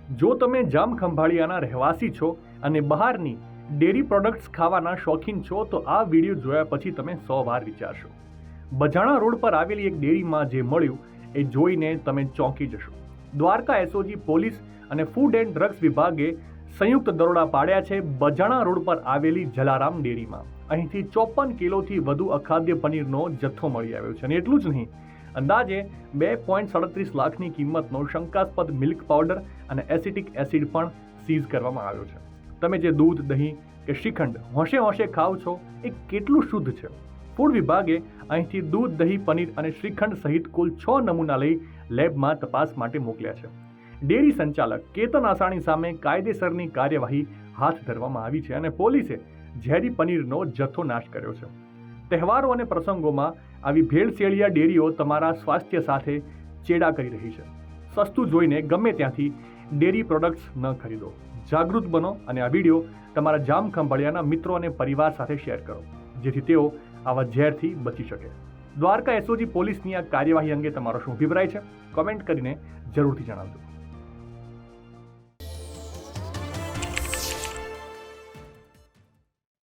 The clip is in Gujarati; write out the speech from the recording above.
જો તમે જામખંભાળિયાના રહેવાસી છો અને બહારની ડેરી પ્રોડક્ટ્સ ખાવાના શોખીન છો તો આ વિડીયો જોયા પછી તમે 100 વાર વિચારશો. બજાણા રોડ પર આવેલી એક ડેરીમાં જે મળ્યું એ જોઈને તમે ચોંકી જશો. દ્વારકા એસઓજી પોલીસ અને ફૂડ એન્ડ ડ્રગ્સ વિભાગે સંયુક્ત દરોડા પાડ્યા છે બજાણા રોડ પર આવેલી જલારામ ડેરીમાં. અહીંથી 54 કિલોથી વધુ અખાદ્ય પનીરનો જથ્થો મળી આવ્યો છે. અને એટલું જ નહીં, અંદાજે 2.37 લાખની કિંમતનો શંકાસ્પદ મિલ્ક પાવડર અને એસિટિક એસિડ પણ સીઝ કરવામાં આવ્યો છે. તમે જે દૂધ, દહીં કે શ્રીખંડ હોંશે હોંશે ખાવ છો એ કેટલું શુદ્ધ છે? ફૂડ વિભાગે અહીંથી દૂધ, દહીં, પનીર અને શ્રીખંડ સહિત કુલ 6 નમૂના લઈ લેબમાં તપાસ માટે મોકલ્યા છે. ડેરી સંચાલક કેતન આસાણી સામે કાયદેસરની કાર્યવાહી હાથ ધરવામાં આવી છે અને પોલીસે ઝેરી પનીરનો જથ્થો નાશ કર્યો છે. તહેવારો અને પ્રસંગોમાં આવી ભેળસેળિયા ડેરીઓ તમારા સ્વાસ્થ્ય સાથે ચેડા કરી રહી છે. સસ્તું જોઈને ગમે ત્યાંથી ડેરી પ્રોડક્ટ્સ ન ખરીદો. જાગૃત બનો અને આ વિડીયો તમારા જામખંભાળિયાના મિત્રો અને પરિવાર સાથે શેર કરો, જેથી તેઓ આવા ઝેરથી બચી શકે. દ્વારકા એસઓજી પોલીસની આ કાર્યવાહી અંગે તમારો શું અભિપ્રાય છે? કોમેન્ટ કરીને જરૂરથી જણાવજો.